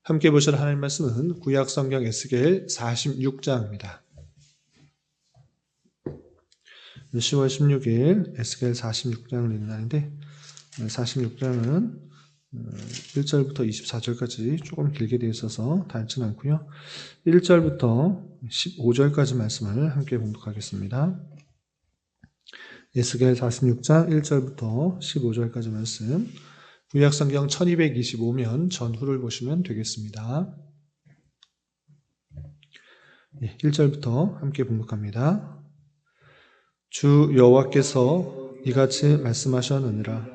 함께 보실 하나님 말씀은 구약성경 에스겔 46장입니다. 10월 16일 에스겔 46장을 읽는 날인데 46장은 1절부터 24절까지 조금 길게 되어 있어서 다 읽지는 않고요. 1절부터 15절까지 말씀을 함께 봉독하겠습니다. 에스겔 46장 1절부터 15절까지 말씀, 구약성경 1225면 전후를 보시면 되겠습니다. 1절부터 함께 봉독합니다. 주 여호와께서 이같이 말씀하셨느니라.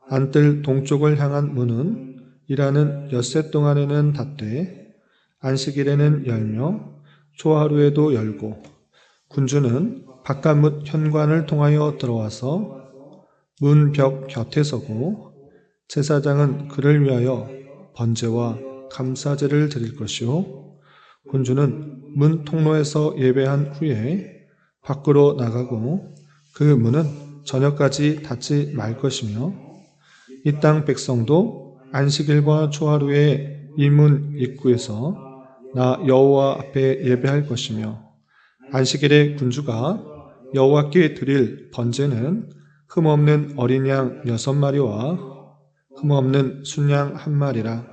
안뜰 동쪽을 향한 문은 일하는 엿새 동안에는 닫되 안식일에는 열며 초하루에도 열고 군주는 바깥문 현관을 통하여 들어와서 문 벽 곁에 서고 제사장은 그를 위하여 번제와 감사제를 드릴 것이요 군주는 문 통로에서 예배한 후에 밖으로 나가고 그 문은 저녁까지 닫지 말 것이며 이 땅 백성도 안식일과 초하루에 이 문 입구에서 나 여호와 앞에 예배할 것이며 안식일에 군주가 여호와께 드릴 번제는 흠없는 어린 양 6마리와 흠없는 순양 1마리라.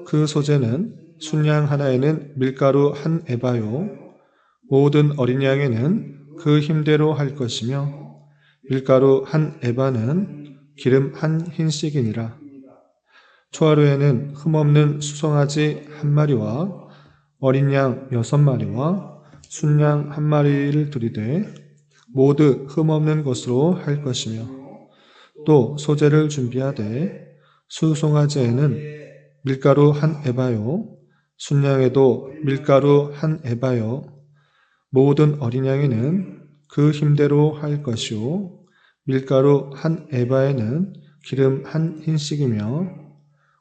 그 소제는 순양 하나에는 밀가루 1에바요 모든 어린 양에는 그 힘대로 할 것이며 밀가루 1에바는 기름 1흰씩이니라. 초하루에는 흠없는 수송아지 1마리와 어린 양 6마리와 순양 1마리를 드리되 모두 흠없는 것으로 할 것이며 또 소제를 준비하되 수송아지에는 밀가루 1에바요 순양에도 밀가루 1에바요 모든 어린 양에는 그 힘대로 할 것이요 밀가루 1에바에는 기름 1흰씩이며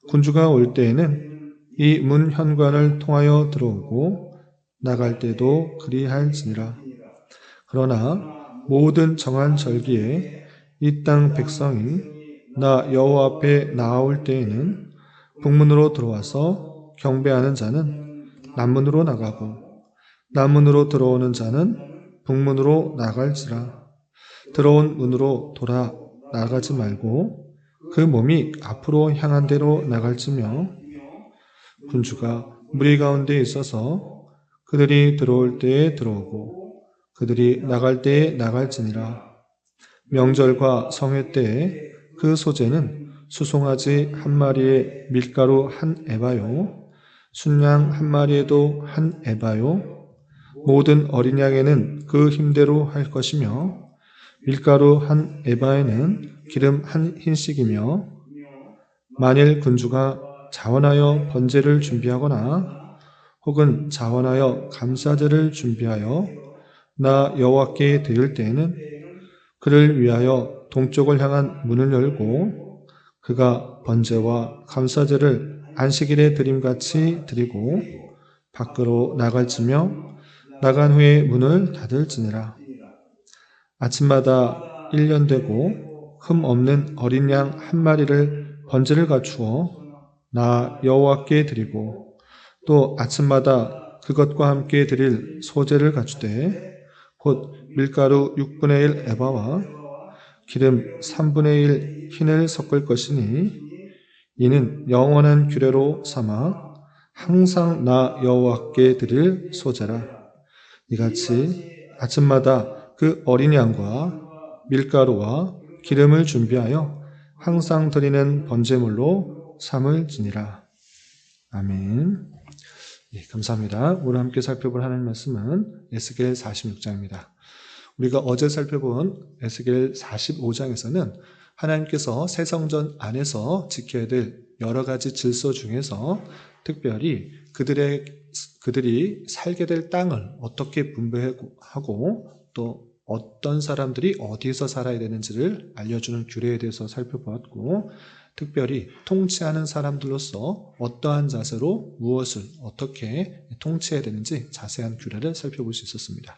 군주가 올 때에는 이 문 현관을 통하여 들어오고 나갈 때도 그리할지니라. 그러나 모든 정한 절기에 이 땅 백성이 나 여호와 앞에 나아올 때에는 북문으로 들어와서 경배하는 자는 남문으로 나가고 남문으로 들어오는 자는 북문으로 나갈지라. 들어온 문으로 돌아 나가지 말고 그 몸이 앞으로 향한 대로 나갈지며 군주가 무리 가운데 있어서 그들이 들어올 때에 들어오고 그들이 나갈 때에 나갈지니라. 명절과 성회 때에 그 소제는 수송아지 1마리에 밀가루 1에바요 순양 1마리에도 1에바요 모든 어린 양에는 그 힘대로 할 것이며 밀가루 1에바에는 기름 1흰씩이며 만일 군주가 자원하여 번제를 준비하거나 혹은 자원하여 감사제를 준비하여 나 여호와께 드릴 때에는 그를 위하여 동쪽을 향한 문을 열고 그가 번제와 감사제를 안식일에 드림같이 드리고 밖으로 나갈지며 나간 후에 문을 닫을지니라. 아침마다 1년 되고 흠 없는 어린 양 1마리를 번제를 갖추어 나 여호와께 드리고 또 아침마다 그것과 함께 드릴 소제를 갖추되 곧 밀가루 6분의 1 에바와 기름 3분의 1 흰을 섞을 것이니 이는 영원한 규례로 삼아 항상 나 여호와께 드릴 소제라. 이같이 아침마다 그 어린 양과 밀가루와 기름을 준비하여 항상 드리는 번제물로 삼을지니라. 아멘. 예, 감사합니다. 오늘 함께 살펴볼 하나님 말씀은 에스겔 46장입니다. 우리가 어제 살펴본 에스겔 45장에서는 하나님께서 새 성전 안에서 지켜야 될 여러 가지 질서 중에서 특별히 그들이 살게 될 땅을 어떻게 분배하고 또 어떤 사람들이 어디에서 살아야 되는지를 알려주는 규례에 대해서 살펴보았고, 특별히 통치하는 사람들로서 어떠한 자세로 무엇을 어떻게 통치해야 되는지 자세한 규례를 살펴볼 수 있었습니다.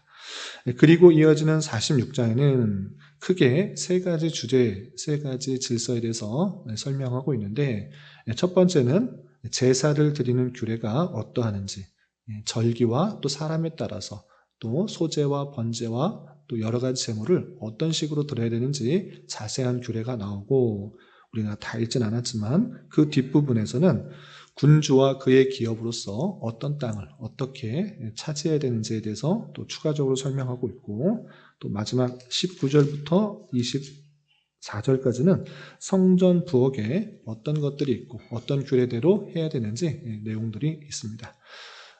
그리고 이어지는 46장에는 크게 세 가지 주제, 세 가지 질서에 대해서 설명하고 있는데, 첫 번째는 제사를 드리는 규례가 어떠하는지, 절기와 또 사람에 따라서 또 소제와 번제와 또 여러 가지 제물을 어떤 식으로 드려야 되는지 자세한 규례가 나오고, 우리가 다 읽진 않았지만 그 뒷부분에서는 군주와 그의 기업으로서 어떤 땅을 어떻게 차지해야 되는지에 대해서 또 추가적으로 설명하고 있고, 또 마지막 19절부터 24절까지는 성전 부엌에 어떤 것들이 있고 어떤 규례대로 해야 되는지 내용들이 있습니다.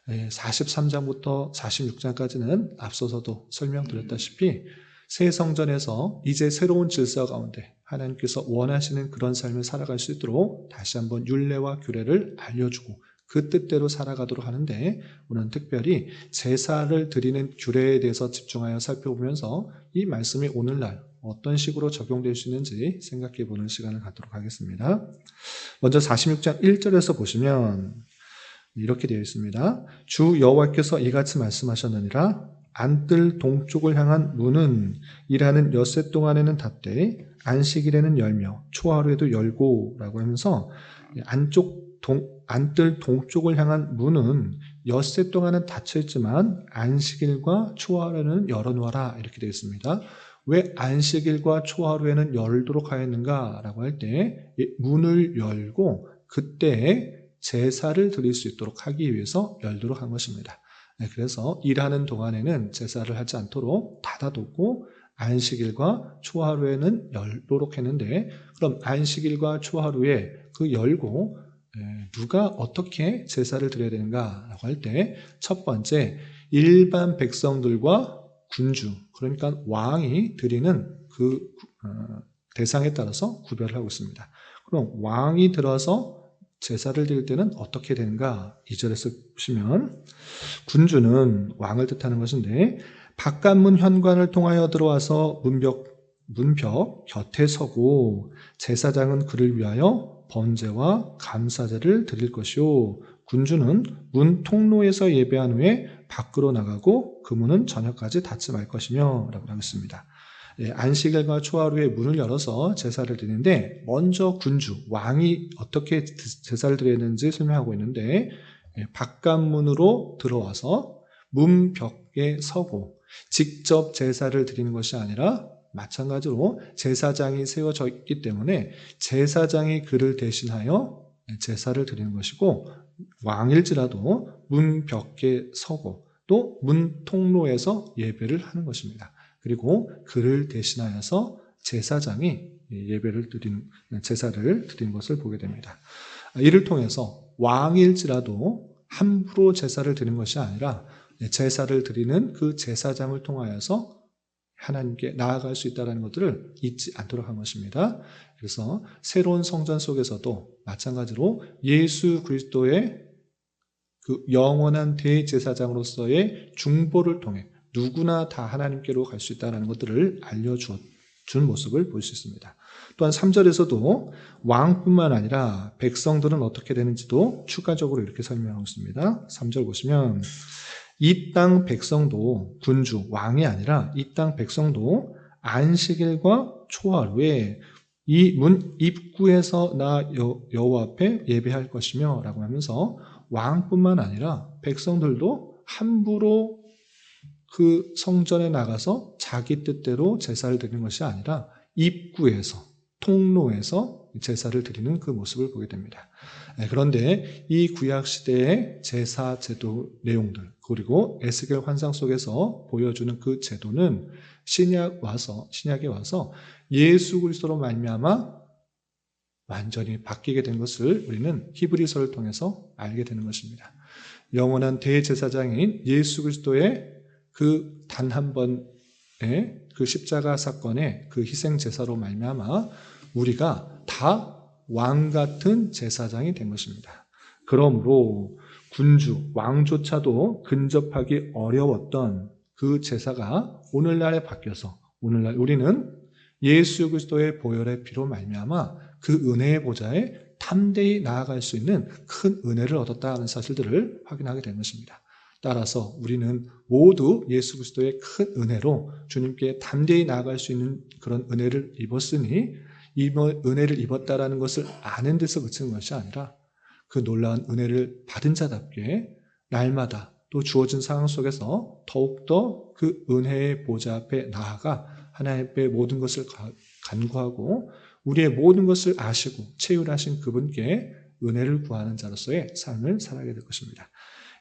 43장부터 46장까지는 앞서서도 설명드렸다시피 새 성전에서 이제 새로운 질서 가운데 하나님께서 원하시는 그런 삶을 살아갈 수 있도록 다시 한번 율례와 규례를 알려주고 그 뜻대로 살아가도록 하는데, 오늘은 특별히 제사를 드리는 규례에 대해서 집중하여 살펴보면서 이 말씀이 오늘날 어떤 식으로 적용될 수 있는지 생각해 보는 시간을 갖도록 하겠습니다. 먼저 46장 1절에서 보시면 이렇게 되어 있습니다. 주 여호와께서 이같이 말씀하셨느니라. 안뜰 동쪽을 향한 문은 일하는 엿새 동안에는 닫되 안식일에는 열며 초하루에도 열고 라고 하면서, 안뜰 동쪽을 향한 문은 엿새 동안은 닫혀 있지만 안식일과 초하루에는 열어놓아라 이렇게 되어 있습니다. 왜 안식일과 초하루에는 열도록 하였는가 라고 할 때 문을 열고 그때 제사를 드릴 수 있도록 하기 위해서 열도록 한 것입니다. 그래서 일하는 동안에는 제사를 하지 않도록 닫아뒀고 안식일과 초하루에는 열도록 했는데, 그럼 안식일과 초하루에 그 열고 누가 어떻게 제사를 드려야 되는가라고 할 때 첫 번째, 일반 백성들과 군주, 그러니까 왕이 드리는 그 대상에 따라서 구별을 하고 있습니다. 그럼 왕이 들어서 제사를 드릴 때는 어떻게 되는가? 2절에서 보시면 군주는 왕을 뜻하는 것인데, 바깥문 현관을 통하여 들어와서 문벽 곁에 서고 제사장은 그를 위하여 번제와 감사제를 드릴 것이요, 군주는 문 통로에서 예배한 후에 밖으로 나가고 그 문은 저녁까지 닫지 말 것이며 라고 하겠습니다. 안식일과 초하루에 문을 열어서 제사를 드리는데, 먼저 군주, 왕이 어떻게 제사를 드리는지 설명하고 있는데, 바깥문으로 들어와서 문벽에 서고 직접 제사를 드리는 것이 아니라 마찬가지로 제사장이 세워져 있기 때문에 제사장이 그를 대신하여 제사를 드리는 것이고, 왕일지라도 문벽에 서고 또 문 통로에서 예배를 하는 것입니다. 그리고 그를 대신하여서 제사장이 제사를 드리는 것을 보게 됩니다. 이를 통해서 왕일지라도 함부로 제사를 드리는 것이 아니라 제사를 드리는 그 제사장을 통하여서 하나님께 나아갈 수 있다는 것들을 잊지 않도록 한 것입니다. 그래서 새로운 성전 속에서도 마찬가지로 예수 그리스도의 그 영원한 대제사장으로서의 중보를 통해 누구나 다 하나님께로 갈 수 있다는 것들을 알려준 모습을 볼 수 있습니다. 또한 3절에서도 왕뿐만 아니라 백성들은 어떻게 되는지도 추가적으로 이렇게 설명하고 있습니다. 3절 보시면 이 땅 백성도, 군주, 왕이 아니라 이 땅 백성도 안식일과 초하루에 이 문 입구에서 나 여호와 앞에 예배할 것이며 라고 하면서, 왕뿐만 아니라 백성들도 함부로 그 성전에 나가서 자기 뜻대로 제사를 드리는 것이 아니라 입구에서, 통로에서 제사를 드리는 그 모습을 보게 됩니다. 그런데 이 구약시대의 제사 제도 내용들, 그리고 에스겔 환상 속에서 보여주는 그 제도는 신약에 와서 예수 그리스도로 말미암아 완전히 바뀌게 된 것을 우리는 히브리서를 통해서 알게 되는 것입니다. 영원한 대제사장인 예수 그리스도의 그 단 한 번의 그 십자가 사건의 그 희생 제사로 말미암아 우리가 다 왕 같은 제사장이 된 것입니다. 그러므로 군주, 왕조차도 근접하기 어려웠던 그 제사가 오늘날에 바뀌어서 오늘날 우리는 예수 그리스도의 보혈의 피로 말미암아 그 은혜의 보좌에 담대히 나아갈 수 있는 큰 은혜를 얻었다는 사실들을 확인하게 된 것입니다. 따라서 우리는 모두 예수 그리스도의 큰 은혜로 주님께 담대히 나아갈 수 있는 그런 은혜를 입었으니, 이 은혜를 입었다라는 것을 아는 데서 그치는 것이 아니라 그 놀라운 은혜를 받은 자답게 날마다 또 주어진 상황 속에서 더욱더 그 은혜의 보좌 앞에 나아가 하나님 앞에 모든 것을 간구하고 우리의 모든 것을 아시고 체휼하신 그분께 은혜를 구하는 자로서의 삶을 살아가게 될 것입니다.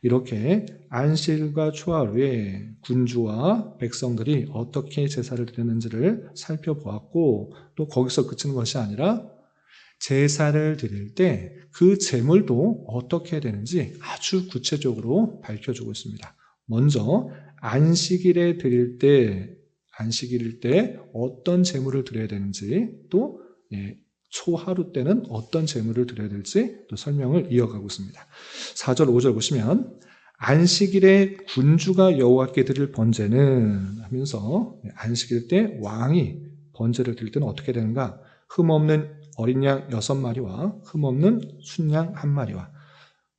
이렇게 안식일과 초하루에 군주와 백성들이 어떻게 제사를 드렸는지를 살펴보았고 또 거기서 그치는 것이 아니라 제사를 드릴 때 그 제물도 어떻게 해야 되는지 아주 구체적으로 밝혀주고 있습니다. 먼저 안식일에 드릴 때 안식일일 때 어떤 제물을 드려야 되는지 또 초하루 때는 어떤 제물을 드려야 될지 또 설명을 이어가고 있습니다. 4절 5절 보시면 안식일에 군주가 여호와께 드릴 번제는 하면서 안식일 때 왕이 번제를 드릴 때는 어떻게 되는가? 흠없는 어린 양 6마리와 흠없는 순양 1마리와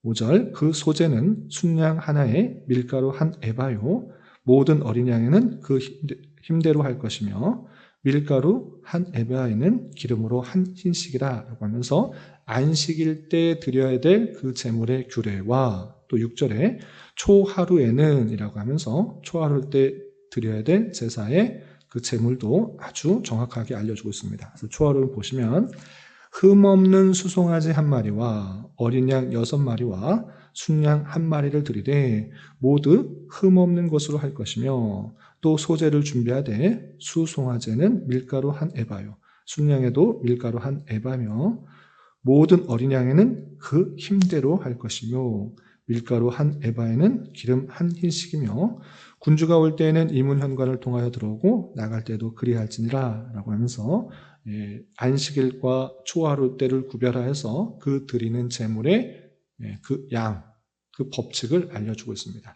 5절 그 소재는 순양 하나에 밀가루 1에바요 모든 어린 양에는 그 힘대로 할 것이며 밀가루 1에바에는 기름으로 1흰씩이라 라고 하면서 안식일 때 드려야 될 그 제물의 규례와 또 6절에 초하루에는 이라고 하면서 초하루 때 드려야 될 제사의 그 제물도 아주 정확하게 알려주고 있습니다. 그래서 초하루를 보시면 흠없는 수송아지 1마리와 어린 양 6마리와 순양 1마리를 드리되 모두 흠없는 것으로 할 것이며 또 소재를 준비하되 수송아지는 밀가루 1에바요 순양에도 밀가루 1에바며 모든 어린 양에는 그 힘대로 할 것이며 밀가루 1에바에는 기름 1흰씩이며 군주가 올 때에는 이문 현관을 통하여 들어오고 나갈 때도 그리할지니라 라고 하면서 안식일과 초하루 때를 구별하여서 그 드리는 제물의 그 양, 그 법칙을 알려주고 있습니다.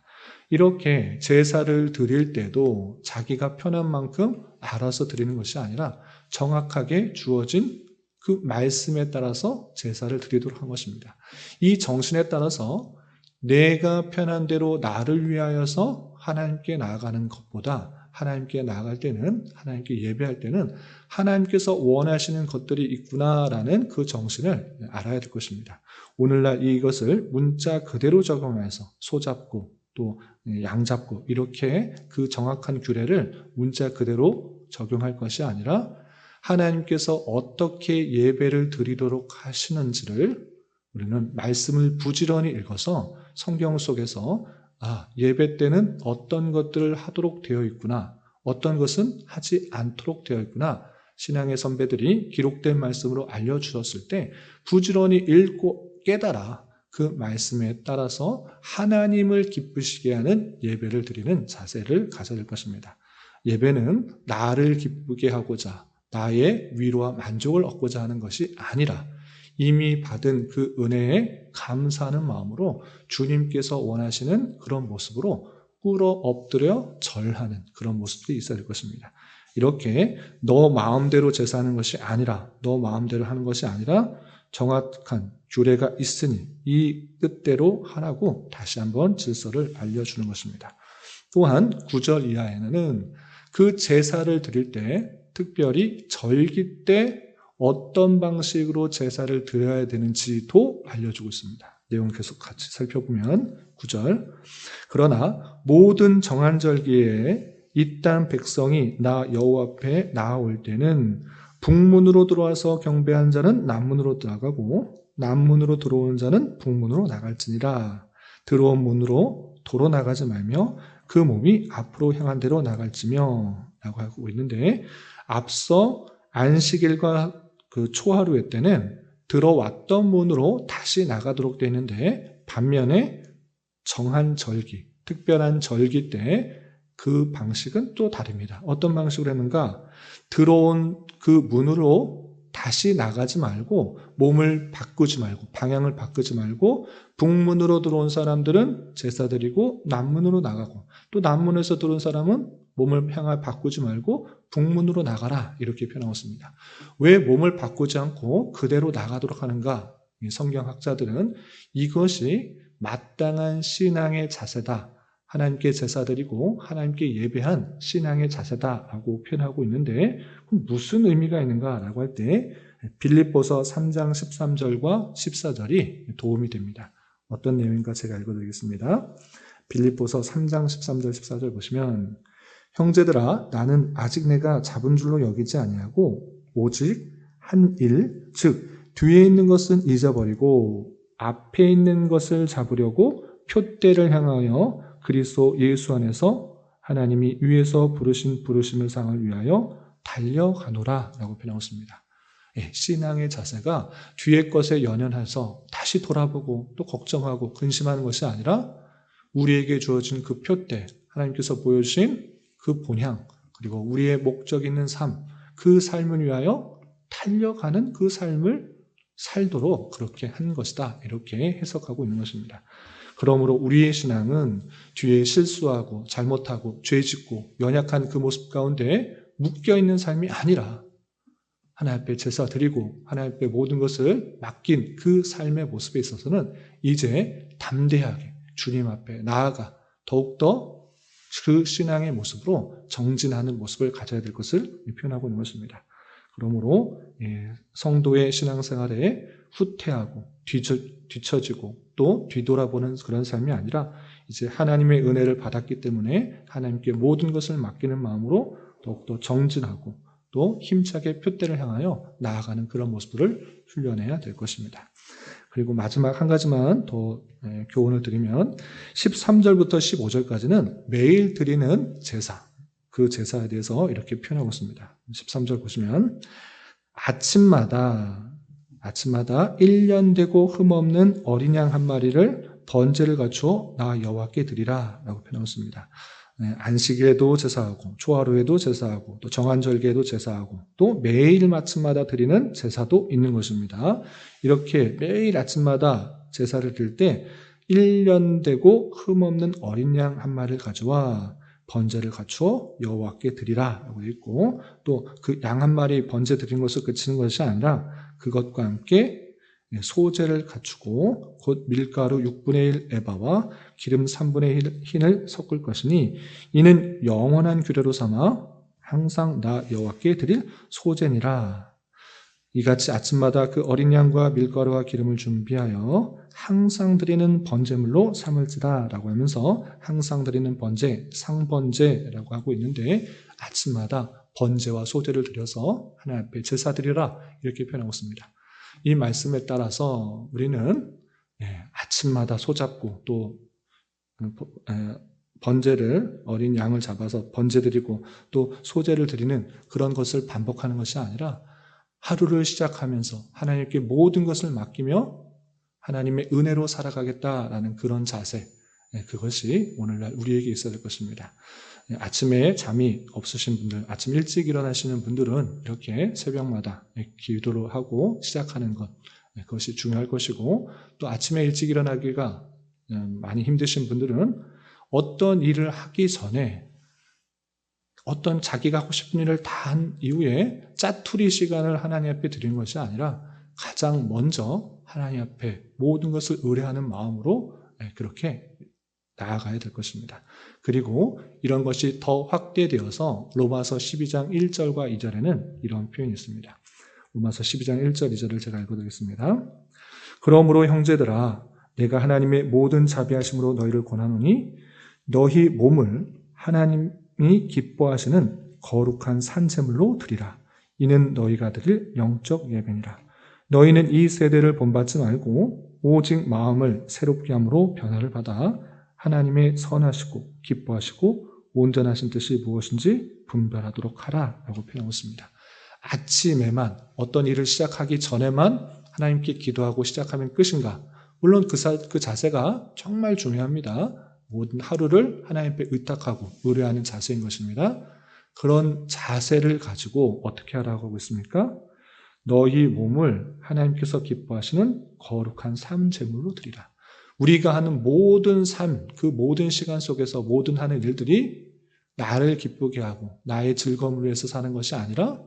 이렇게 제사를 드릴 때도 자기가 편한 만큼 알아서 드리는 것이 아니라 정확하게 주어진 그 말씀에 따라서 제사를 드리도록 한 것입니다. 이 정신에 따라서 내가 편한 대로 나를 위하여서 하나님께 나아가는 것보다 하나님께 나아갈 때는 하나님께 예배할 때는 하나님께서 원하시는 것들이 있구나라는 그 정신을 알아야 될 것입니다. 오늘날 이것을 문자 그대로 적용해서 소 잡고 또 양 잡고 이렇게 그 정확한 규례를 문자 그대로 적용할 것이 아니라 하나님께서 어떻게 예배를 드리도록 하시는지를 우리는 말씀을 부지런히 읽어서 성경 속에서 예배 때는 어떤 것들을 하도록 되어 있구나, 어떤 것은 하지 않도록 되어 있구나, 신앙의 선배들이 기록된 말씀으로 알려주셨을 때 부지런히 읽고 깨달아 그 말씀에 따라서 하나님을 기쁘시게 하는 예배를 드리는 자세를 가져야 될 것입니다. 예배는 나를 기쁘게 하고자 나의 위로와 만족을 얻고자 하는 것이 아니라 이미 받은 그 은혜에 감사하는 마음으로 주님께서 원하시는 그런 모습으로 꿇어 엎드려 절하는 그런 모습들이 있어야 될 것입니다. 이렇게 너 마음대로 제사하는 것이 아니라 너 마음대로 하는 것이 아니라 정확한 규례가 있으니 이 뜻대로 하라고 다시 한번 질서를 알려주는 것입니다. 또한 9절 이하에는 그 제사를 드릴 때 특별히 절기 때 어떤 방식으로 제사를 드려야 되는지도 알려주고 있습니다. 내용 계속 같이 살펴보면 9절 그러나 모든 정한 절기에 이 땅 백성이 나 여호와 앞에 나아올 때는 북문으로 들어와서 경배한 자는 남문으로 들어가고 남문으로 들어온 자는 북문으로 나갈지니라. 들어온 문으로 도로 나가지 말며 그 몸이 앞으로 향한 대로 나갈지며 라고 하고 있는데 앞서 안식일과 그 초하루의 때는 들어왔던 문으로 다시 나가도록 되어 있는데 반면에 정한 절기, 특별한 절기 때 그 방식은 또 다릅니다. 어떤 방식으로 했는가? 들어온 그 문으로 다시 나가지 말고 몸을 바꾸지 말고 방향을 바꾸지 말고 북문으로 들어온 사람들은 제사 드리고 남문으로 나가고 또 남문에서 들어온 사람은 몸을 향해 바꾸지 말고 북문으로 나가라 이렇게 표현하고 있습니다. 왜 몸을 바꾸지 않고 그대로 나가도록 하는가? 성경학자들은 이것이 마땅한 신앙의 자세다. 하나님께 제사 드리고 하나님께 예배한 신앙의 자세다라고 표현하고 있는데 그럼 무슨 의미가 있는가라고 할 때 빌립보서 3장 13절과 14절이 도움이 됩니다. 어떤 내용인가 제가 읽어드리겠습니다. 빌립보서 3장 13절 14절 보시면 형제들아 나는 아직 내가 잡은 줄로 여기지 아니하고 오직 한 일, 즉 뒤에 있는 것은 잊어버리고 앞에 있는 것을 잡으려고 표대를 향하여 그리스도 예수 안에서 하나님이 위에서 부르신 부르심의 상을 위하여 달려가노라 라고 표현하고 있습니다. 신앙의 자세가 뒤의 것에 연연해서 다시 돌아보고 또 걱정하고 근심하는 것이 아니라 우리에게 주어진 그 표대, 하나님께서 보여주신 그 본향, 그리고 우리의 목적 있는 삶, 그 삶을 위하여 달려가는 그 삶을 살도록 그렇게 한 것이다. 이렇게 해석하고 있는 것입니다. 그러므로 우리의 신앙은 뒤에 실수하고 잘못하고 죄짓고 연약한 그 모습 가운데 묶여있는 삶이 아니라 하나님 앞에 제사 드리고 하나님 앞에 모든 것을 맡긴 그 삶의 모습에 있어서는 이제 담대하게 주님 앞에 나아가 더욱더 그 신앙의 모습으로 정진하는 모습을 가져야 될 것을 표현하고 있는 것입니다. 그러므로 성도의 신앙생활에 후퇴하고 뒤처지고 또 뒤돌아보는 그런 삶이 아니라 이제 하나님의 은혜를 받았기 때문에 하나님께 모든 것을 맡기는 마음으로 더욱더 정진하고 또 힘차게 표대를 향하여 나아가는 그런 모습을 훈련해야 될 것입니다. 그리고 마지막 한 가지만 더 교훈을 드리면 13절부터 15절까지는 매일 드리는 제사, 그 제사에 대해서 이렇게 표현하고 있습니다. 13절 보시면 아침마다 1년 되고 흠없는 어린 양 한 마리를 번제를 갖추어 나 여호와께 드리라 라고 표현하고 있습니다. 안식일에도 제사하고 초하루에도 제사하고 또 정한절기에도 제사하고 또 매일 아침마다 드리는 제사도 있는 것입니다. 이렇게 매일 아침마다 제사를 드릴 때 1년 되고 흠없는 어린 양 한 마리를 가져와 번제를 갖추어 여호와께 드리라 라고 있고 또 그 양 한 마리 번제 드린 것을 그치는 것이 아니라 그것과 함께 소제를 갖추고 곧 밀가루 6분의 1 에바와 기름 3분의 1 흰을 섞을 것이니 이는 영원한 규례로 삼아 항상 나 여호와께 드릴 소제니라. 이같이 아침마다 그 어린 양과 밀가루와 기름을 준비하여 항상 드리는 번제물로 삼을지라 라고 하면서 항상 드리는 번제, 상번제라고 하고 있는데 아침마다 번제와 소제를 드려서 하나님 앞에 제사 드리라 이렇게 표현하고 있습니다. 이 말씀에 따라서 우리는 아침마다 소잡고 또 번제를 어린 양을 잡아서 번제 드리고 또 소제를 드리는 그런 것을 반복하는 것이 아니라 하루를 시작하면서 하나님께 모든 것을 맡기며 하나님의 은혜로 살아가겠다라는 그런 자세, 그것이 오늘날 우리에게 있어야 될 것입니다. 아침에 잠이 없으신 분들, 아침 일찍 일어나시는 분들은 이렇게 새벽마다 기도를 하고 시작하는 것, 그것이 중요할 것이고 또 아침에 일찍 일어나기가 많이 힘드신 분들은 어떤 일을 하기 전에 어떤 자기가 하고 싶은 일을 다 한 이후에 짜투리 시간을 하나님 앞에 드리는 것이 아니라 가장 먼저 하나님 앞에 모든 것을 의뢰하는 마음으로 그렇게 나아가야 될 것입니다. 그리고 이런 것이 더 확대되어서 로마서 12장 1절과 2절에는 이런 표현이 있습니다. 로마서 12장 1절 2절을 제가 읽어드리겠습니다. 그러므로 형제들아 내가 하나님의 모든 자비하심으로 너희를 권하노니 너희 몸을 하나님이 기뻐하시는 거룩한 산제물로 드리라. 이는 너희가 드릴 영적 예배니라. 너희는 이 세대를 본받지 말고 오직 마음을 새롭게 함으로 변화를 받아 하나님의 선하시고 기뻐하시고 온전하신 뜻이 무엇인지 분별하도록 하라 라고 표현하고 있습니다. 아침에만 어떤 일을 시작하기 전에만 하나님께 기도하고 시작하면 끝인가? 물론 그 자세가 정말 중요합니다. 모든 하루를 하나님 앞에 의탁하고 의뢰하는 자세인 것입니다. 그런 자세를 가지고 어떻게 하라고 하고 있습니까? 너희 몸을 하나님께서 기뻐하시는 거룩한 삶 제물로 드리라. 우리가 하는 모든 삶, 그 모든 시간 속에서 모든 하는 일들이 나를 기쁘게 하고 나의 즐거움을 위해서 사는 것이 아니라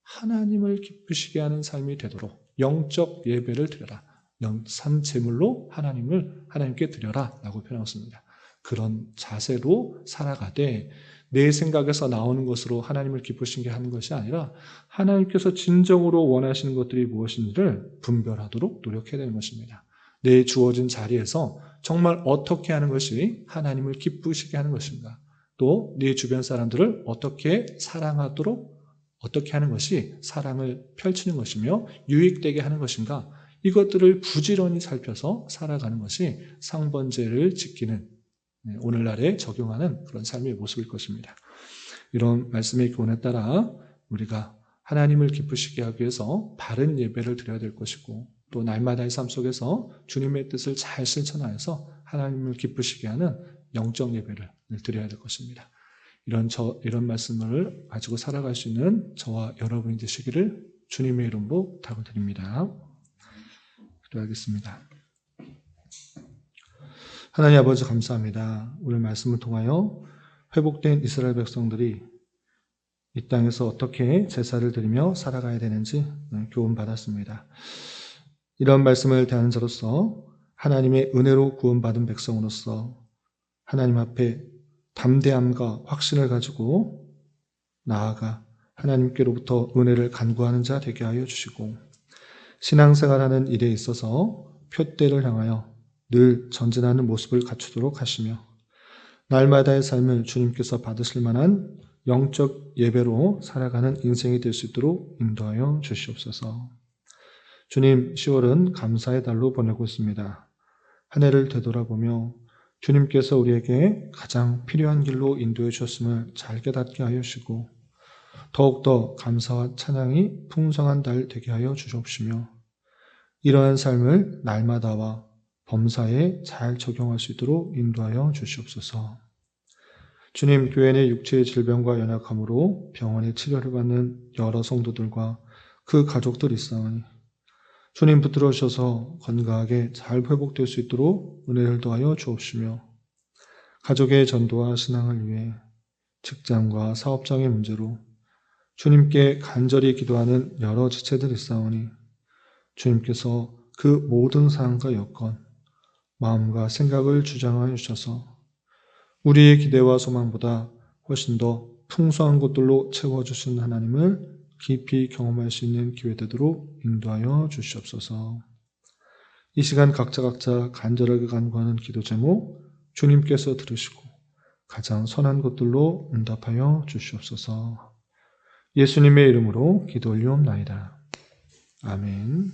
하나님을 기쁘시게 하는 삶이 되도록 영적 예배를 드려라. 산 제물로 하나님께 드려라 라고 표현하고 있습니다. 그런 자세로 살아가되 내 생각에서 나오는 것으로 하나님을 기쁘시게 하는 것이 아니라 하나님께서 진정으로 원하시는 것들이 무엇인지를 분별하도록 노력해야 되는 것입니다. 내 주어진 자리에서 정말 어떻게 하는 것이 하나님을 기쁘시게 하는 것인가, 또 내 주변 사람들을 어떻게 사랑하도록 어떻게 하는 것이 사랑을 펼치는 것이며 유익되게 하는 것인가, 이것들을 부지런히 살펴서 살아가는 것이 상번제를 지키는, 오늘날에 적용하는 그런 삶의 모습일 것입니다. 이런 말씀의 교훈에 따라 우리가 하나님을 기쁘시게 하기 위해서 바른 예배를 드려야 될 것이고, 또 날마다의 삶 속에서 주님의 뜻을 잘 실천하여서 하나님을 기쁘시게 하는 영적 예배를 드려야 될 것입니다. 이런 말씀을 가지고 살아갈 수 있는 저와 여러분이 되시기를 주님의 이름으로 부탁드립니다. 기도하겠습니다. 하나님 아버지 감사합니다. 오늘 말씀을 통하여 회복된 이스라엘 백성들이 이 땅에서 어떻게 제사를 드리며 살아가야 되는지 교훈 받았습니다. 이런 말씀을 대하는 자로서 하나님의 은혜로 구원받은 백성으로서 하나님 앞에 담대함과 확신을 가지고 나아가 하나님께로부터 은혜를 간구하는 자 되게 하여 주시고, 신앙생활하는 일에 있어서 표대를 향하여 늘 전진하는 모습을 갖추도록 하시며, 날마다의 삶을 주님께서 받으실 만한 영적 예배로 살아가는 인생이 될 수 있도록 인도하여 주시옵소서. 주님, 10월은 감사의 달로 보내고 있습니다. 한 해를 되돌아보며 주님께서 우리에게 가장 필요한 길로 인도해 주셨음을 잘 깨닫게 하여 주시고, 더욱더 감사와 찬양이 풍성한 달 되게 하여 주시옵시며, 이러한 삶을 날마다와 범사에 잘 적용할 수 있도록 인도하여 주시옵소서. 주님, 교회 내 육체의 질병과 연약함으로 병원에 치료를 받는 여러 성도들과 그 가족들이 있사오니 주님 붙들어 주셔서 건강하게 잘 회복될 수 있도록 은혜를 더하여 주옵시며, 가족의 전도와 신앙을 위해 직장과 사업장의 문제로 주님께 간절히 기도하는 여러 지체들이 있사오니 주님께서 그 모든 사항과 여건, 마음과 생각을 주장하여 주셔서 우리의 기대와 소망보다 훨씬 더 풍성한 것들로 채워주신 하나님을 깊이 경험할 수 있는 기회 되도록 인도하여 주시옵소서. 이 시간 각자 간절하게 간구하는 기도 제목 주님께서 들으시고 가장 선한 것들로 응답하여 주시옵소서. 예수님의 이름으로 기도 올리옵나이다. 아멘.